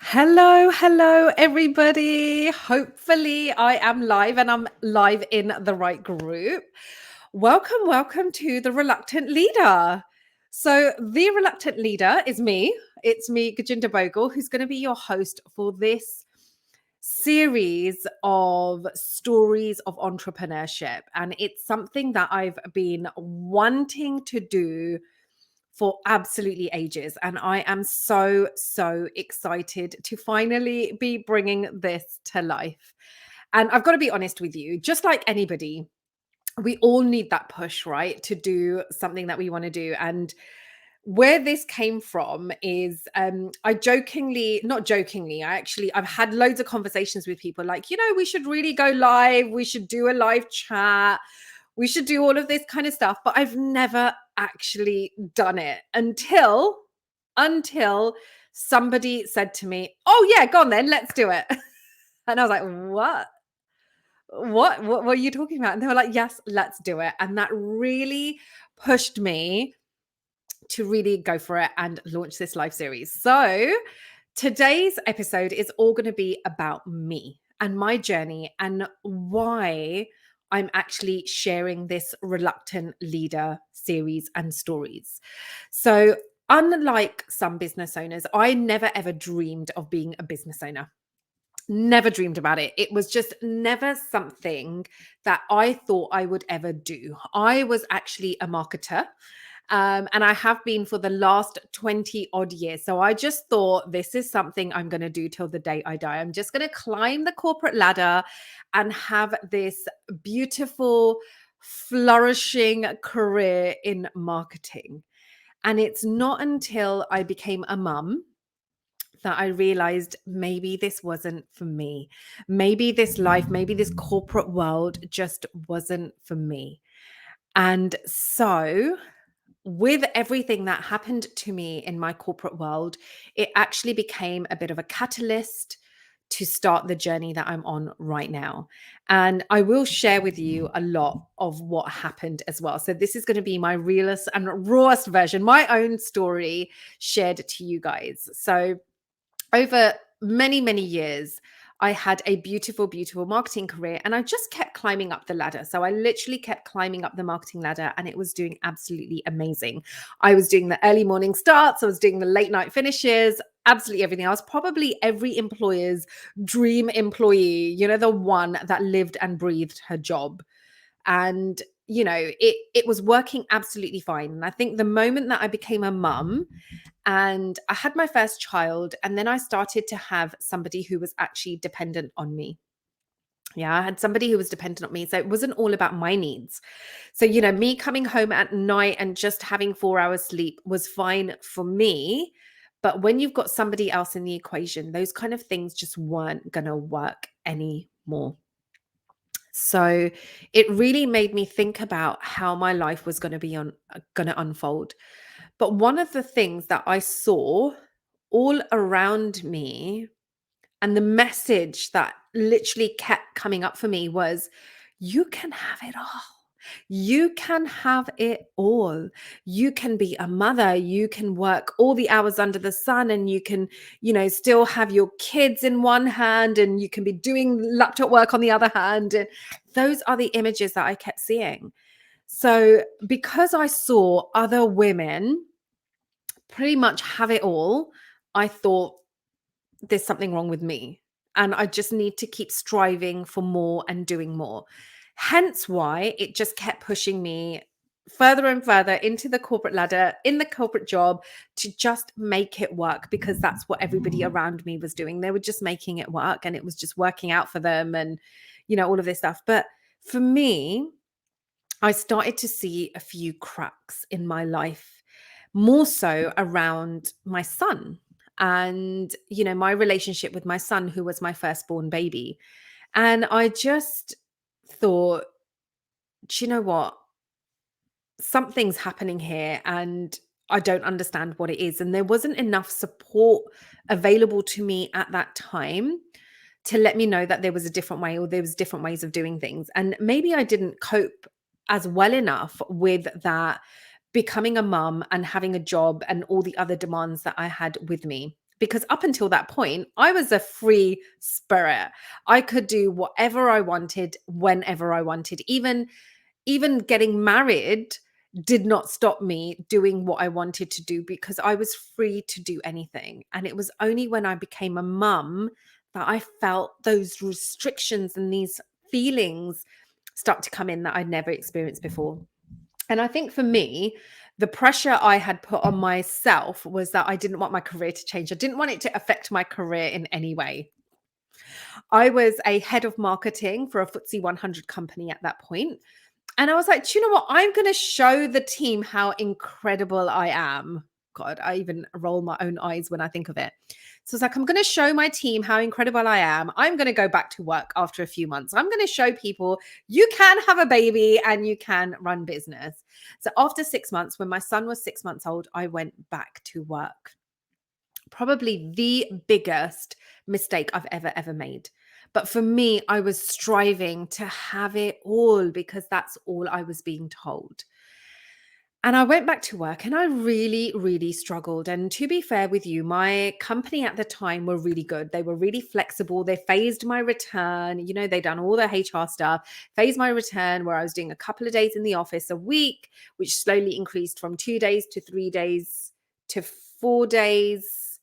Hello, everybody. Hopefully, I am live and I'm live in the right group. Welcome to The Reluctant Leader. So, The Reluctant Leader is me. It's me, Gurjinder Bhogal, who's going to be your host for this series of stories of entrepreneurship. And it's something that I've been wanting to do for absolutely ages. And I am so excited to finally be bringing this to life. And I've got to be honest with you, just like anybody, we all need that push, right? To do something that we want to do. And where this came from is I jokingly, not jokingly, I've had loads of conversations with people like, we should really go live, we should do a live chat, we should do all of this kind of stuff, but I've never actually done it until somebody said to me, "Oh yeah, go on then, let's do it." And I was like, "What? What were you talking about?" And they were like, "Yes, let's do it." And that really pushed me to really go for it and launch this live series. So, today's episode is all going to be about me and my journey and why I'm actually sharing this Reluctant Leader series and stories. So, unlike some business owners, I never ever dreamed of being a business owner. Never dreamed about it. It was just never something that I thought I would ever do. I was actually a marketer. And I have been for the last 20 odd years. So I just thought this is something I'm going to do till the day I die. I'm just going to climb the corporate ladder and have this beautiful, flourishing career in marketing. And it's not until I became a mum that I realized maybe this wasn't for me. Maybe this life, maybe this corporate world just wasn't for me. And so, with everything that happened to me in my corporate world, it actually became a bit of a catalyst to start the journey that I'm on right now. And I will share with you a lot of what happened as well. So, this is going to be my realest and rawest version, my own story shared to you guys. So, over many years, I had a beautiful marketing career and I just kept climbing up the ladder. So I literally kept climbing up the marketing ladder and it was doing absolutely amazing. I was doing the early morning starts, I was doing the late night finishes, absolutely everything. I was probably every employer's dream employee, the one that lived and breathed her job. And it was working absolutely fine. And I think the moment that I became a mum and I had my first child, and then I started to have somebody who was actually dependent on me. Yeah, I had somebody who was dependent on me. So it wasn't all about my needs. So, me coming home at night and just having 4 hours sleep was fine for me. But when you've got somebody else in the equation, those kind of things just weren't going to work anymore. So it really made me think about how my life was going to going to unfold. But one of the things that I saw all around me and the message that literally kept coming up for me was, you can have it all. You can have it all. You can be a mother. You can work all the hours under the sun and you can, still have your kids in one hand and you can be doing laptop work on the other hand. And those are the images that I kept seeing. So because I saw other women pretty much have it all, I thought there's something wrong with me. And I just need to keep striving for more and doing more. Hence why it just kept pushing me further and further into the corporate ladder, in the corporate job, to just make it work, because that's what everybody around me was doing. They were just making it work and it was just working out for them and, all of this stuff. But for me, I started to see a few cracks in my life, more so around my son and, my relationship with my son, who was my firstborn baby. And I just thought, do you know what? Something's happening here and I don't understand what it is. And there wasn't enough support available to me at that time to let me know that there was a different way or there was different ways of doing things. And maybe I didn't cope as well enough with that, becoming a mum and having a job and all the other demands that I had with me. because up until that point, I was a free spirit. I could do whatever I wanted, whenever I wanted. Even getting married did not stop me doing what I wanted to do because I was free to do anything. And it was only when I became a mum that I felt those restrictions and these feelings start to come in that I'd never experienced before. And I think for me, the pressure I had put on myself was that I didn't want my career to change. I didn't want it to affect my career in any way. I was a head of marketing for a FTSE 100 company at that point. And I was like, do you know what? I'm going to show the team how incredible I am. God, I even roll my own eyes when I think of it. So it's like, I'm going to show my team how incredible I am. I'm going to go back to work after a few months. I'm going to show people you can have a baby and you can run business. So after 6 months, when my son was 6 months old, I went back to work. Probably the biggest mistake I've ever made. But for me, I was striving to have it all because that's all I was being told. And I went back to work and I really, really struggled. And to be fair with you, my company at the time were really good. They were really flexible. They phased my return. You know, they'd done all the HR stuff, phased my return where I was doing a couple of days in the office a week, which slowly increased from 2 days to 3 days to 4 days.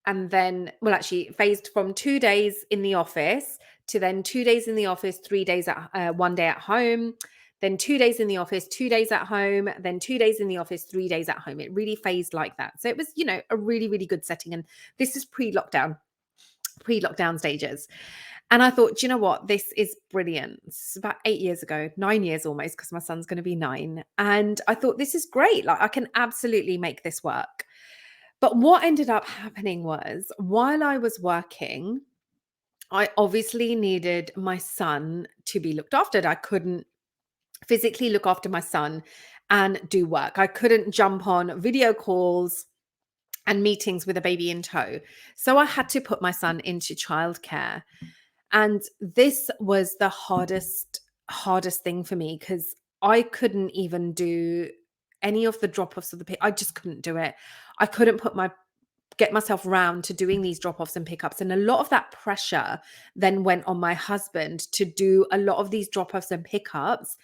And then, well, actually phased from 2 days in the office to then 2 days in the office, 3 days at 1 day at home, then 2 days in the office, 2 days at home, then 2 days in the office, 3 days at home. It really phased like that. So it was, you know, a really, really good setting. And this is pre-lockdown stages. And I thought, do you know what? This is brilliant. It's about 8 years ago, 9 years almost, because my son's going to be 9. And I thought, this is great. Like, I can absolutely make this work. But what ended up happening was while I was working, I obviously needed my son to be looked after. I couldn't physically look after my son and do work. I couldn't jump on video calls and meetings with a baby in tow. So I had to put my son into childcare. And this was the hardest thing for me because I couldn't even do any of the drop-offs of the I just couldn't do it. I couldn't get myself round to doing these drop-offs and pickups. And a lot of that pressure then went on my husband to do a lot of these drop-offs and pickups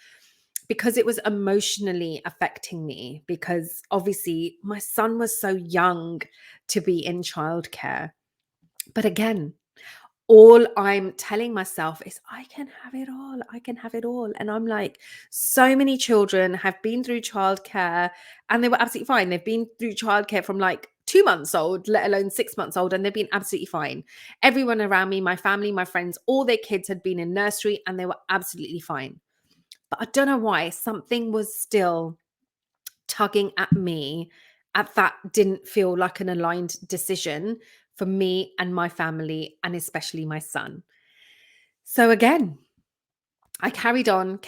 because it was emotionally affecting me because obviously my son was so young to be in childcare. But again, all I'm telling myself is I can have it all. I can have it all. And I'm like, so many children have been through childcare and they were absolutely fine. They've been through childcare from like 2 months old, let alone 6 months old, and they've been absolutely fine. Everyone around me, my family, my friends, all their kids had been in nursery and they were absolutely fine. But I don't know why something was still tugging at me at that didn't feel like an aligned decision for me and my family and especially my son. So again, I carried on.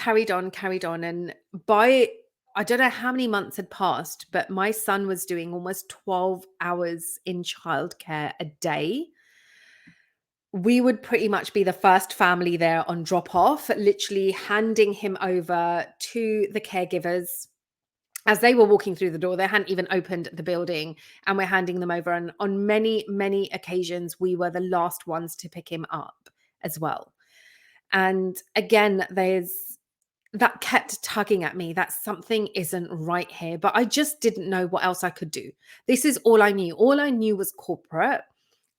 And by, I don't know how many months had passed, but my son was doing almost 12 hours in childcare a day. We would pretty much be the first family there on drop off, literally handing him over to the caregivers as they were walking through the door. They hadn't even opened the building and we're handing them over. And on many, many occasions, we were the last ones to pick him up as well. And again, that kept tugging at me that something isn't right here, but I just didn't know what else I could do. This is all I knew. All I knew was corporate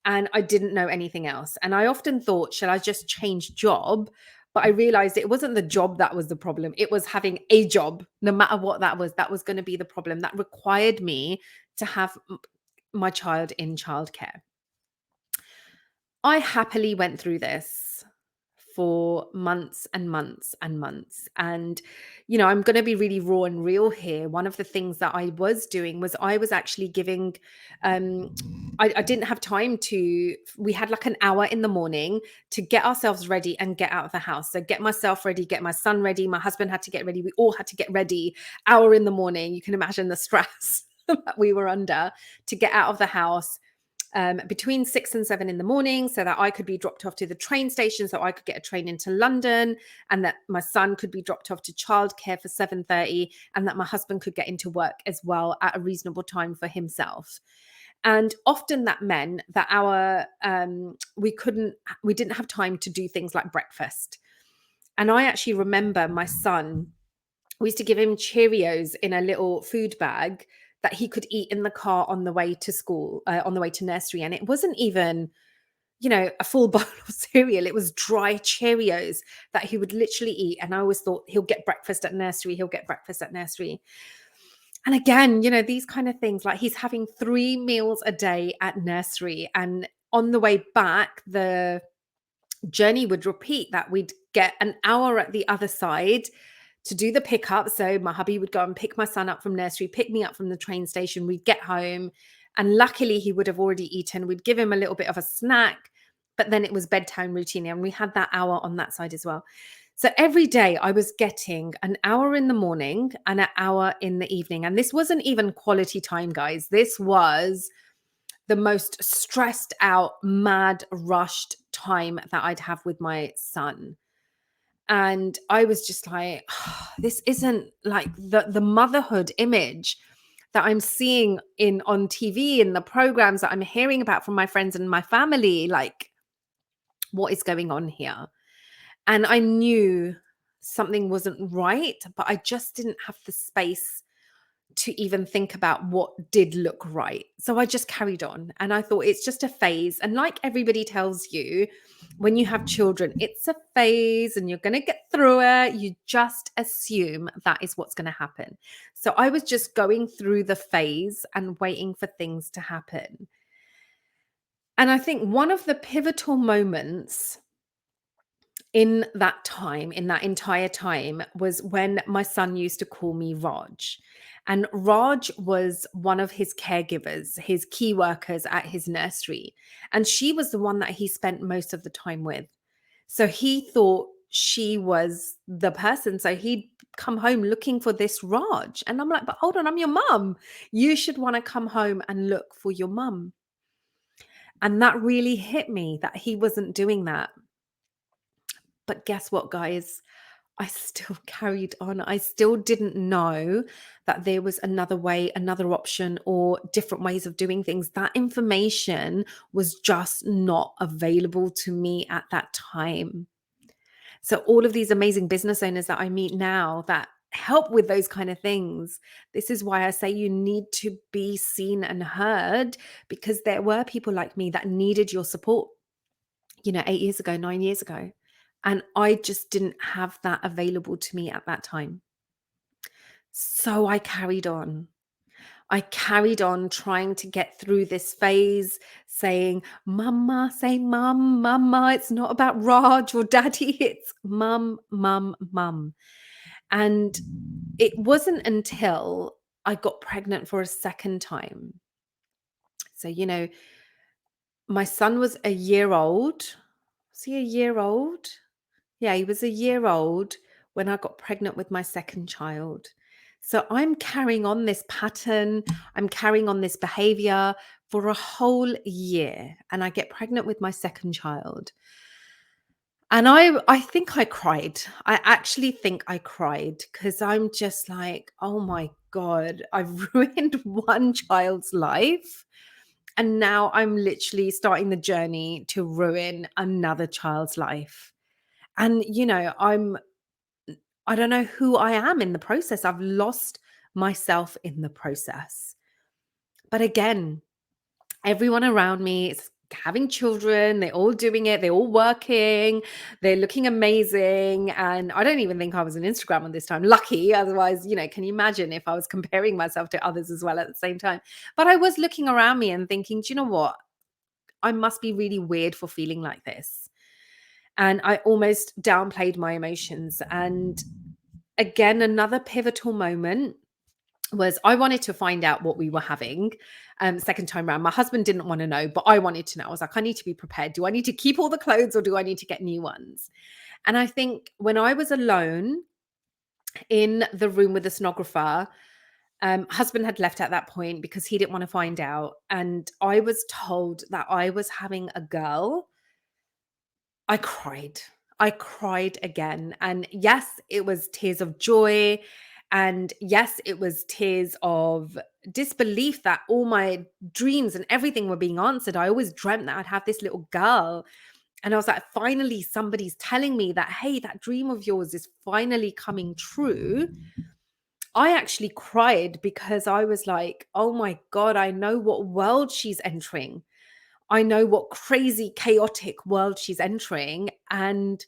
and I didn't know anything else. And I often thought, shall I just change job? But I realized it wasn't the job that was the problem. It was having a job, no matter what that was going to be the problem. That required me to have my child in childcare. I happily went through this for months and months and months. And, you know, I'm going to be really raw and real here. One of the things that I was doing was I was actually giving, I didn't have time we had like an hour in the morning to get ourselves ready and get out of the house. So get myself ready, get my son ready. My husband had to get ready. We all had to get ready. Hour in the morning. You can imagine the stress that we were under to get out of the house. Between 6 and 7 in the morning so that I could be dropped off to the train station so I could get a train into London and that my son could be dropped off to childcare for 7:30 and that my husband could get into work as well at a reasonable time for himself. And often that meant that we didn't have time to do things like breakfast. And I actually remember my son, we used to give him Cheerios in a little food bag that he could eat in the car on the way to school, on the way to nursery. And it wasn't even, a full bowl of cereal. It was dry Cheerios that he would literally eat. And I always thought, he'll get breakfast at nursery. He'll get breakfast at nursery. And again, these kind of things, like he's having 3 meals a day at nursery. And on the way back, the journey would repeat that we'd get an hour at the other side to do the pickup. So my hubby would go and pick my son up from nursery, pick me up from the train station. We'd get home, and luckily he would have already eaten. We'd give him a little bit of a snack, but then it was bedtime routine, and we had that hour on that side as well. So every day I was getting an hour in the morning and an hour in the evening. And this wasn't even quality time, guys. This was the most stressed out, mad, rushed time that I'd have with my son. And I was just like, this isn't like the motherhood image that I'm seeing on TV, in the programs that I'm hearing about from my friends and my family. Like, what is going on here? And I knew something wasn't right, but I just didn't have the space to even think about what did look right. So I just carried on, and I thought it's just a phase. And like everybody tells you, when you have children, it's a phase and you're going to get through it. You just assume that is what's going to happen. So I was just going through the phase and waiting for things to happen. And I think one of the pivotal moments in that time, in that entire time, was when my son used to call me Raj. And Raj was one of his caregivers, his key workers at his nursery. And she was the one that he spent most of the time with. So he thought she was the person. So he'd come home looking for this Raj. And I'm like, but hold on, I'm your mum. You should want to come home and look for your mum. And that really hit me, that he wasn't doing that. But guess what, guys? I still carried on. I still didn't know that there was another way, another option, or different ways of doing things. That information was just not available to me at that time. So all of these amazing business owners that I meet now that help with those kind of things, this is why I say you need to be seen and heard, because there were people like me that needed your support, 8 years ago, 9 years ago. And I just didn't have that available to me at that time. So I carried on. I carried on trying to get through this phase, saying, Mama, say mum, Mama. It's not about Raj or Daddy. It's mum, mum, mum. And it wasn't until I got pregnant for a second time. So, my son was a year old. Was he a year old? Yeah, he was a year old when I got pregnant with my second child. So I'm carrying on this pattern, I'm carrying on this behavior for a whole year, and I get pregnant with my second child. And I think I cried. I actually think I cried, because I'm just like, oh my God, I've ruined one child's life. And now I'm literally starting the journey to ruin another child's life. And, I don't know who I am in the process. I've lost myself in the process. But again, everyone around me is having children. They're all doing it. They're all working. They're looking amazing. And I don't even think I was on Instagram on this time. Lucky. Otherwise, can you imagine if I was comparing myself to others as well at the same time? But I was looking around me and thinking, do you know what? I must be really weird for feeling like this. And I almost downplayed my emotions. And again, another pivotal moment was I wanted to find out what we were having second time around. My husband didn't want to know, but I wanted to know. I was like, I need to be prepared. Do I need to keep all the clothes, or do I need to get new ones? And I think when I was alone in the room with the sonographer, husband had left at that point because he didn't want to find out. And I was told that I was having a girl. I cried. I cried again. And yes, it was tears of joy. And yes, it was tears of disbelief that all my dreams and everything were being answered. I always dreamt that I'd have this little girl. And I was like, finally, somebody's telling me that, hey, that dream of yours is finally coming true. I actually cried because I was like, oh my God, I know what world she's entering. I know what crazy, chaotic world she's entering. And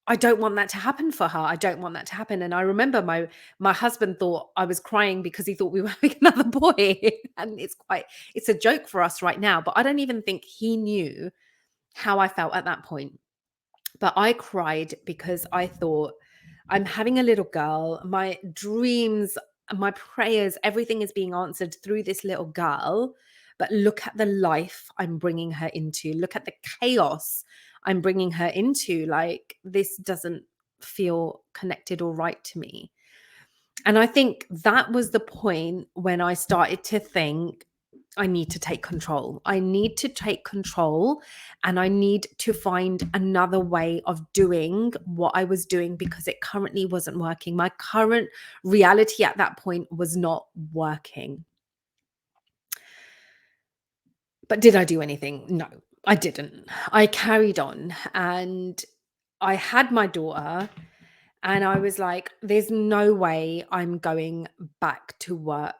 I don't want that to happen for her. I don't want that to happen. And I remember my husband thought I was crying because he thought we were having another boy. And it's a joke for us right now, but I don't even think he knew how I felt at that point. But I cried because I thought, I'm having a little girl. My dreams, my prayers, everything is being answered through this little girl. But look at the life I'm bringing her into. Look at the chaos I'm bringing her into. Like, this doesn't feel connected or right to me. And I think that was the point when I started to think, I need to take control. I need to take control, and I need to find another way of doing what I was doing because it currently wasn't working. My current reality at that point was not working. But did I do anything? No, I didn't. I carried on, and I had my daughter, and I was like, there's no way I'm going back to work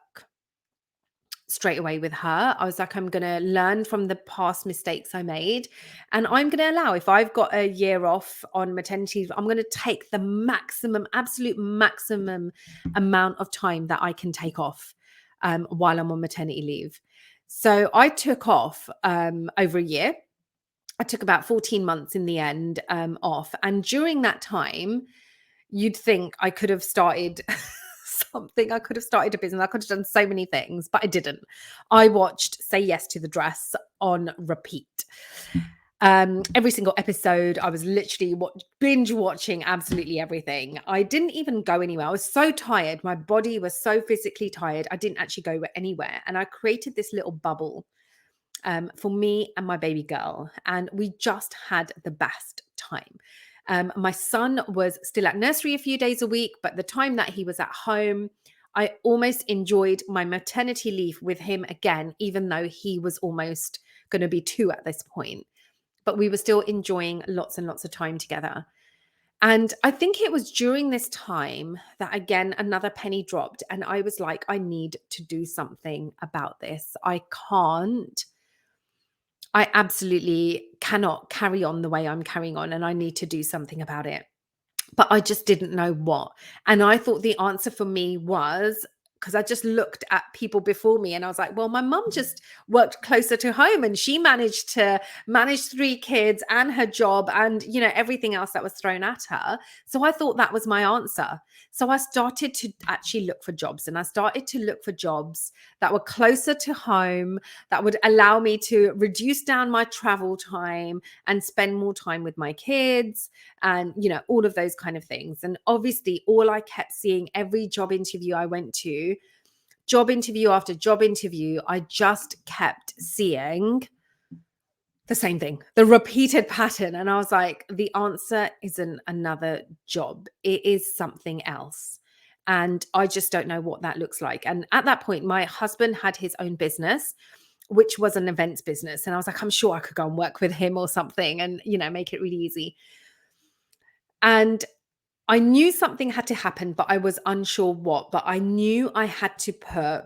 straight away with her. I was like, I'm going to learn from the past mistakes I made. And I'm going to allow, if I've got a year off on maternity leave, I'm going to take the maximum, absolute maximum amount of time that I can take off while I'm on maternity leave. So I took off over a year. I took about 14 months in the end off. And during that time, you'd think I could have started something. I could have started a business. I could have done so many things, but I didn't. I watched Say Yes to the Dress on repeat. Every single episode, I was literally binge watching absolutely everything. I didn't even go anywhere. I was so tired. My body was so physically tired. I didn't actually go anywhere. And I created this little bubble for me and my baby girl. And we just had the best time. My son was still at nursery a few days a week, but the time that he was at home, I almost enjoyed my maternity leave with him again, even though he was almost going to be 2 at this point. But we were still enjoying lots and lots of time together. And I think it was during this time that, again, another penny dropped. And I was like, I need to do something about this. I absolutely cannot carry on the way I'm carrying on, and I need to do something about it. But I just didn't know what. And I thought the answer for me was, because I just looked at people before me and I was like, well, my mum just worked closer to home and she managed to manage 3 kids and her job and, everything else that was thrown at her. So I thought that was my answer. So I started to actually look for jobs, and I started to look for jobs that were closer to home, that would allow me to reduce down my travel time and spend more time with my kids and, all of those kind of things. And obviously, all I kept seeing, every job interview I went to, job interview after job interview, I just kept seeing the same thing, the repeated pattern. And I was like, the answer isn't another job. It is something else. And I just don't know what that looks like. And at that point, my husband had his own business, which was an events business. And I was like, I'm sure I could go and work with him or something and, make it really easy. And I knew something had to happen, but I was unsure what. But I knew I had to put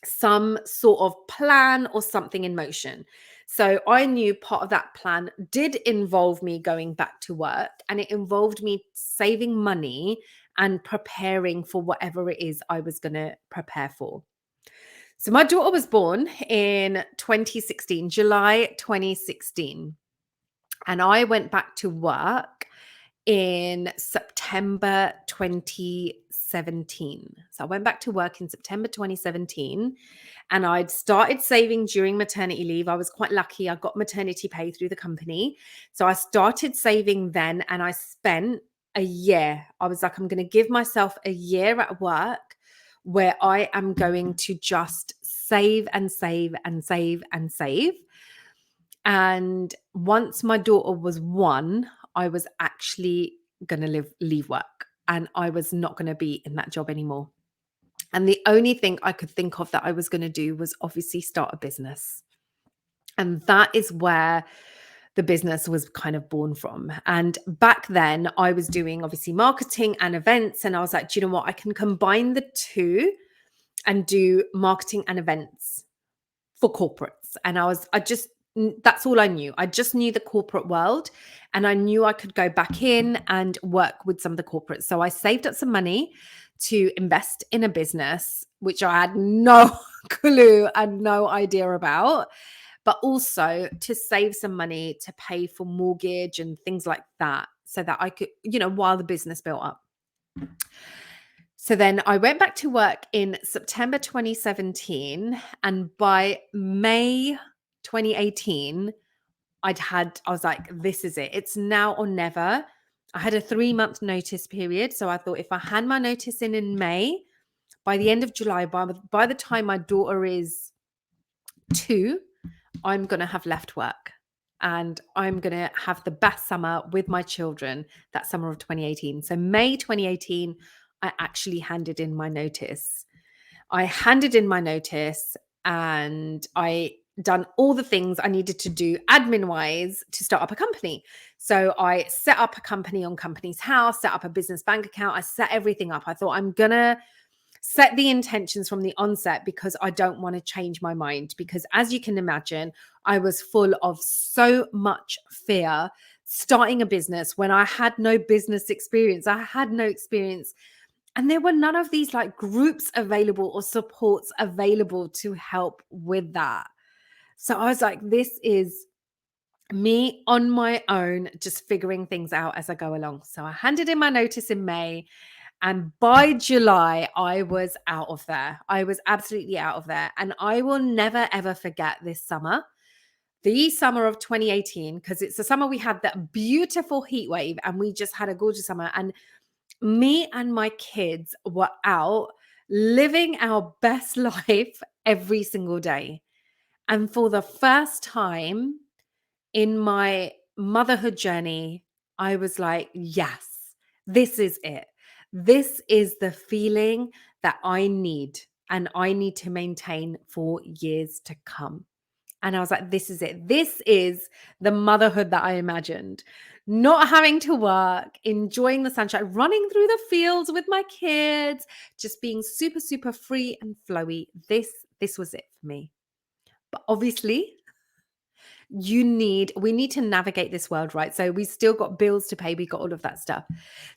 some sort of plan or something in motion. So I knew part of that plan did involve me going back to work, and it involved me saving money and preparing for whatever it is I was going to prepare for. So my daughter was born in 2016, July 2016. And I went back to work in September 2017. So I went back to work in September 2017, and I'd started saving during maternity leave. I was quite lucky. I got maternity pay through the company. So I started saving then, and I spent a year. I was like, I'm going to give myself a year at work where I am going to just save and save and save and save. And once my daughter was 1, I was actually going to leave work. and I was not going to be in that job anymore. And the only thing I could think of that I was going to do was obviously start a business. And that is where the business was kind of born from. And back then, I was doing obviously marketing and events. And I was like, do you know what? I can combine the two and do marketing and events for corporates. And that's all I knew. I just knew the corporate world, and I knew I could go back in and work with some of the corporates. So I saved up some money to invest in a business, which I had no clue and no idea about, but also to save some money to pay for mortgage and things like that, so that I could, while the business built up. So then I went back to work in September 2017, and by May 2018, I was like, this is it. It's now or never. I had a 3-month notice period. So I thought, if I hand my notice in May, by the end of July, by the time my daughter is 2, I'm going to have left work, and I'm going to have the best summer with my children, that summer of 2018. So May 2018, I actually handed in my notice. And I done all the things I needed to do admin wise to start up a company. So I set up a company on Company's House, set up a business bank account. I set everything up. I thought, I'm going to set the intentions from the onset, because I don't want to change my mind. Because as you can imagine, I was full of so much fear starting a business when I had no business experience. I had no experience. And there were none of these like groups available or supports available to help with that. So I was like, this is me on my own, just figuring things out as I go along. So I handed in my notice in May, and by July, I was out of there. I was absolutely out of there. And I will never, ever forget this summer, the summer of 2018, because it's the summer we had that beautiful heat wave, and we just had a gorgeous summer. And me and my kids were out living our best life every single day. And for the first time in my motherhood journey, I was like, yes, this is it. This is the feeling that I need, and I need to maintain for years to come. And I was like, this is it. This is the motherhood that I imagined. Not having to work, enjoying the sunshine, running through the fields with my kids, just being super, super free and flowy. This was it for me. But obviously, we need to navigate this world, right? So we still got bills to pay. We got all of that stuff.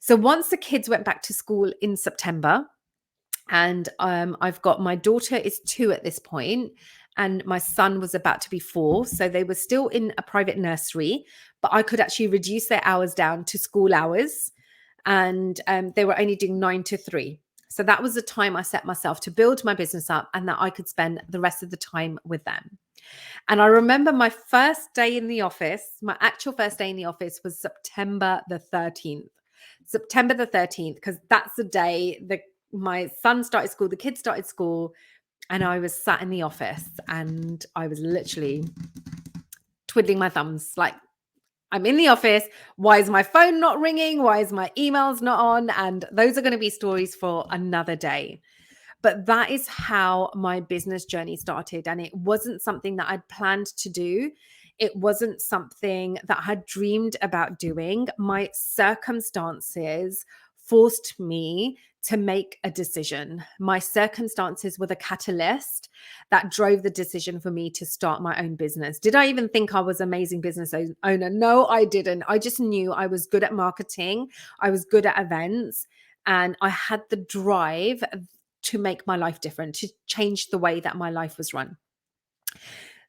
So once the kids went back to school in September, and I've got, my daughter is 2 at this point, and my son was about to be 4. So they were still in a private nursery, but I could actually reduce their hours down to school hours. And they were only doing 9 to 3. So that was the time I set myself to build my business up, and that I could spend the rest of the time with them. And I remember my first day in the office, my actual first day in the office was September the 13th. September the 13th, because that's the day that my son started school, the kids started school, and I was sat in the office, and I was literally twiddling my thumbs. Like, I'm in the office. Why is my phone not ringing? Why is my emails not on? And those are going to be stories for another day. But that is how my business journey started. And it wasn't something that I'd planned to do. It wasn't something that I had dreamed about doing. My circumstances forced me to make a decision. My circumstances were the catalyst that drove the decision for me to start my own business. Did I even think I was an amazing business owner? No, I didn't. I just knew I was good at marketing. I was good at events. And I had the drive to make my life different, to change the way that my life was run.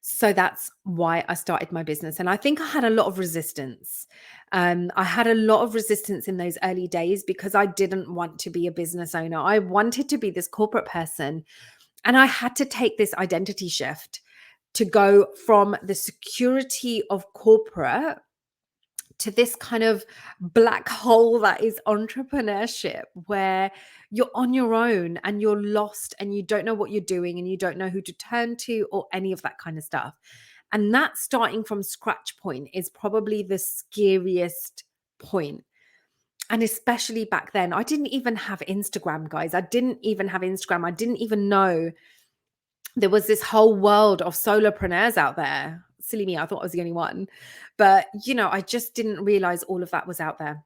So that's why I started my business. And I think I had a lot of resistance. I had a lot of resistance in those early days, because I didn't want to be a business owner. I wanted to be this corporate person. And I had to take this identity shift to go from the security of corporate to this kind of black hole that is entrepreneurship, where you're on your own and you're lost and you don't know what you're doing and you don't know who to turn to or any of that kind of stuff. And that starting from scratch point is probably the scariest point. And especially back then, I didn't even have Instagram, guys. I didn't even have Instagram. I didn't even know there was this whole world of solopreneurs out there. Silly me, I thought I was the only one. But, I just didn't realize all of that was out there.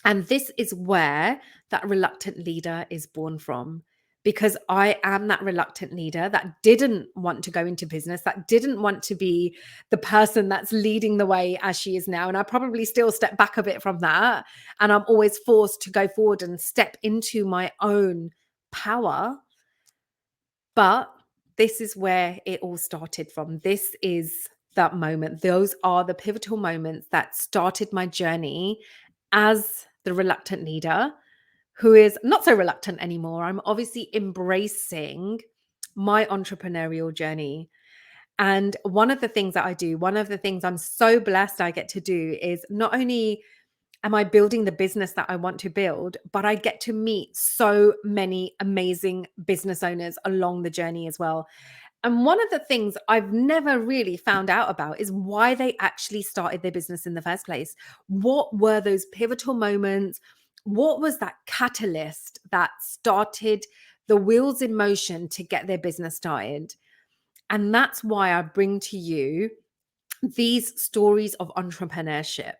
And this is where that reluctant leader is born from. Because I am that reluctant leader that didn't want to go into business, that didn't want to be the person that's leading the way as she is now. And I probably still step back a bit from that. And I'm always forced to go forward and step into my own power. But this is where it all started from. This is that moment. Those are the pivotal moments that started my journey as the reluctant leader who is not so reluctant anymore. I'm obviously embracing my entrepreneurial journey. And one of the things that I do, one of the things I'm so blessed I get to do is not only am I building the business that I want to build, but I get to meet so many amazing business owners along the journey as well. And one of the things I've never really found out about is why they actually started their business in the first place. What were those pivotal moments? What was that catalyst that started the wheels in motion to get their business started? And that's why I bring to you these stories of entrepreneurship,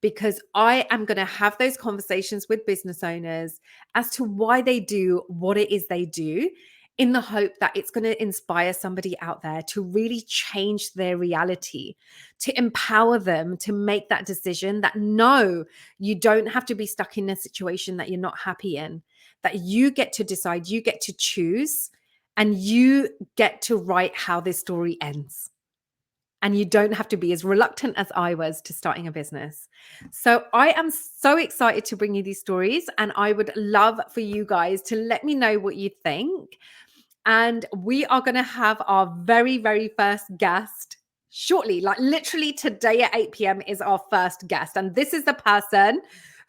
because I am going to have those conversations with business owners as to why they do what it is they do, in the hope that it's going to inspire somebody out there to really change their reality, to empower them to make that decision that no, you don't have to be stuck in a situation that you're not happy in, that you get to decide, you get to choose, and you get to write how this story ends. And you don't have to be as reluctant as I was to starting a business. So I am so excited to bring you these stories, and I would love for you guys to let me know what you think. And we are going to have our very, very first guest shortly, like literally today at 8 p.m. is our first guest. And this is the person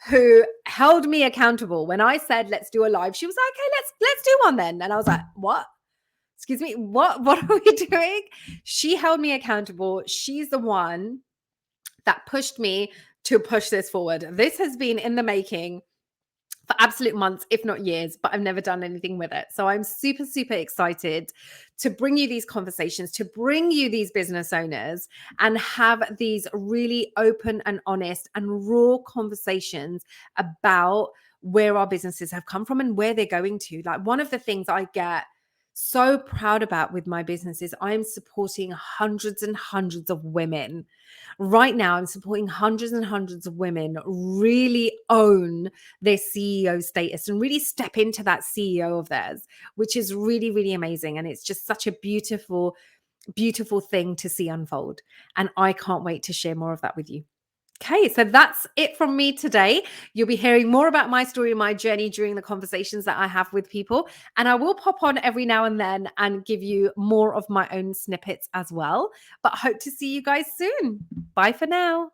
who held me accountable. When I said, let's do a live, she was like, okay, let's do one then. And I was like, what? Excuse me, what are we doing? She held me accountable. She's the one that pushed me to push this forward. This has been in the making for absolute months, if not years, but I've never done anything with it. So I'm super, super excited to bring you these conversations, to bring you these business owners and have these really open and honest and raw conversations about where our businesses have come from and where they're going to. Like, one of the things I get so proud about with my business is I'm supporting hundreds and hundreds of women. Right now, I'm supporting hundreds and hundreds of women really own their CEO status and really step into that CEO of theirs, which is really, really amazing. And it's just such a beautiful, beautiful thing to see unfold. And I can't wait to share more of that with you. Okay, so that's it from me today. You'll be hearing more about my story and my journey during the conversations that I have with people. And I will pop on every now and then and give you more of my own snippets as well. But hope to see you guys soon. Bye for now.